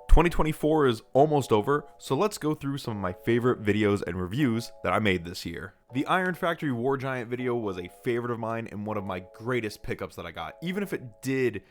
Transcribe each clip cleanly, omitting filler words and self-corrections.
2024 is almost over, so let's go through some of my favorite videos and reviews that I made this year. The Iron Factory War Giant video was a favorite of mine and one of my greatest pickups that I got, even if it did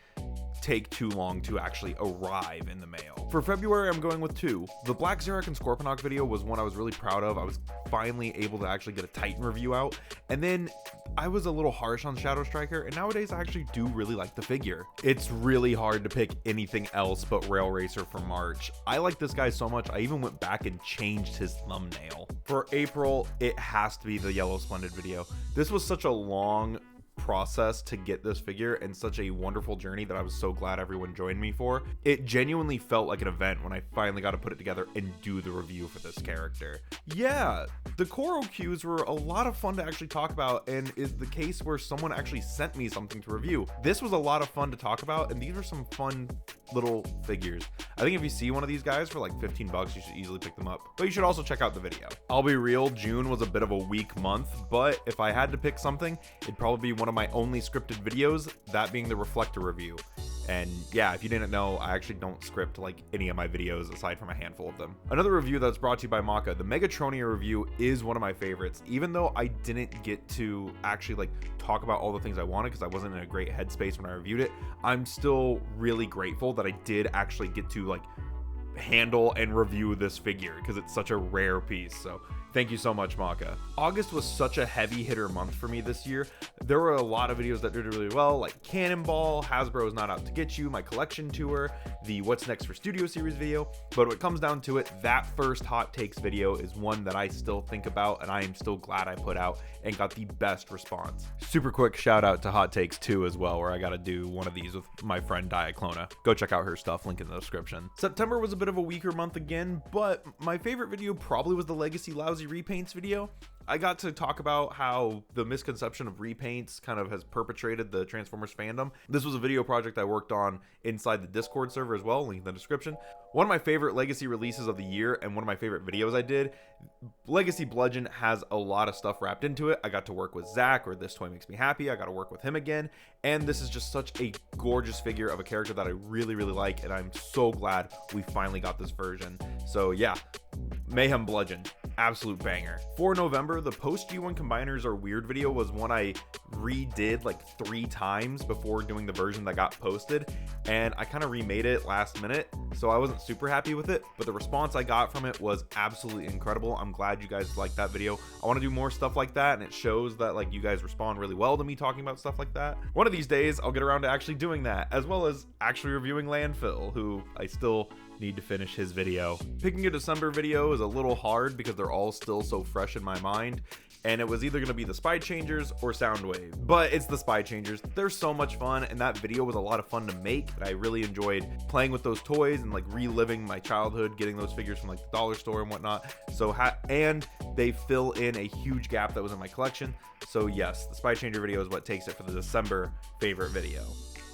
take too long to actually arrive in the mail. For February, I'm going with two. The Black Xerac and Scorponok video was one I was really proud of. I was finally able to actually get a Titan review out, and then I was a little harsh on Shadow Striker, and nowadays I actually do really like the figure. It's really hard to pick anything else but Rail Racer for March. I like this guy so much, I even went back and changed his thumbnail. For April, it has to be the Yellow Splendid video. This was such a long process to get this figure and such a wonderful journey that I was so glad everyone joined me for. It genuinely felt like an event when I finally got to put it together and do the review for this character. Yeah, the Koro Qs were a lot of fun to actually talk about, and is the case where someone actually sent me something to review. This was a lot of fun to talk about, and these were some fun little figures. I think if you see one of these guys for like 15 bucks, you should easily pick them up, but you should also check out the video. I'll be real, June was a bit of a weak month, but if I had to pick something, it'd probably be one of my only scripted videos, that being the Reflector review. And yeah, if you didn't know, I actually don't script like any of my videos aside from a handful of them. Another review that's brought to you by Maka, the Megatronia review is one of my favorites. Even though I didn't get to actually like talk about all the things I wanted because I wasn't in a great headspace when I reviewed it, I'm still really grateful that I did actually get to like handle and review this figure because it's such a rare piece. So thank you so much, Maka. August was such a heavy hitter month for me this year. There were a lot of videos that did really well, like Cannonball, Hasbro is Not Out to Get You, my collection tour, the What's Next for Studio Series video. But when it comes down to it, that first Hot Takes video is one that I still think about, and I am still glad I put out and got the best response. Super quick shout out to Hot Takes 2 as well, where I got to do one of these with my friend Diaclona. Go check out her stuff, link in the description. September was a bit of a weaker month again, but my favorite video probably was the Legacy Lousy Repaints video. I got to talk about how the misconception of repaints kind of has perpetrated the Transformers fandom. This was a video project I worked on inside the Discord server as well, link in the description. One of my favorite Legacy releases of the year and one of my favorite videos I did. Legacy Bludgeon has a lot of stuff wrapped into it. I got to work with Zach, or This Toy Makes Me Happy. I got to work with him again, and this is just such a gorgeous figure of a character that I really like, and I'm so glad we finally got this version. So yeah, Mayhem Bludgeon, absolute banger. For November, the Post G1 Combiners Are Weird video was one I redid like 3 times before doing the version that got posted, and I kind of remade it last minute, so I wasn't super happy with it, but the response I got from it was absolutely incredible. I'm glad you guys liked that video. I want to do more stuff like that, and it shows that like you guys respond really well to me talking about stuff like that. One of these days I'll get around to actually doing that, as well as actually reviewing Landfill, who I still need to finish his video. Picking a December video is a little hard because they're all still so fresh in my mind, and it was either going to be the Spy Changers or Soundwave, but it's the Spy Changers. They're so much fun, and that video was a lot of fun to make. I really enjoyed playing with those toys and like reliving my childhood, getting those figures from like the dollar store and whatnot. So and they fill in a huge gap that was in my collection. So yes, the Spy Changer video is what takes it for the December favorite video.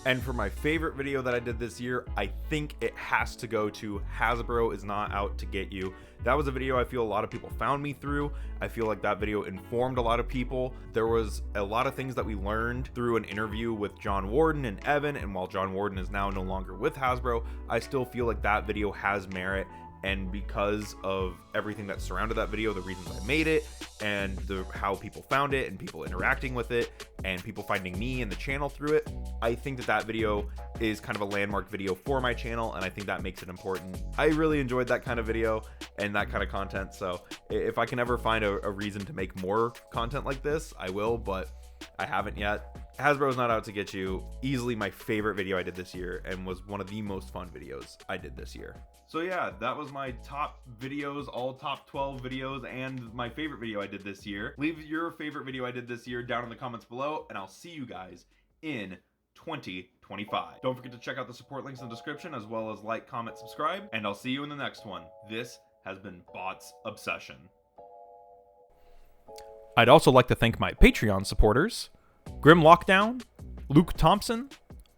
And for my favorite video that I did this year, I think it has to go to Hasbro Is Not Out to Get You. That was a video I feel a lot of people found me through. I feel like that video informed a lot of people. There was a lot of things that we learned through an interview with John Warden and Evan, and while John Warden is now no longer with Hasbro, I still feel like that video has merit. And because of everything that surrounded that video, the reasons I made it, and how people found it, and people interacting with it, and people finding me and the channel through it, I think that video is kind of a landmark video for my channel, and I think that makes it important. I really enjoyed that kind of video and that kind of content, so if I can ever find a reason to make more content like this, I will, but I haven't yet. Hasbro's Not Out to Get You, easily my favorite video I did this year, and was one of the most fun videos I did this year. So yeah, that was my top videos, all top 12 videos, and my favorite video I did this year. Leave your favorite video I did this year down in the comments below, and I'll see you guys in 2025. Don't forget to check out the support links in the description, as well as like, comment, subscribe, and I'll see you in the next one. This has been Bots Obsession. I'd also like to thank my Patreon supporters, Grim Lockdown, Luke Thompson,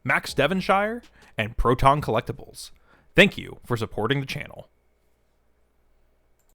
Max Devonshire, and Proton Collectibles. Thank you for supporting the channel.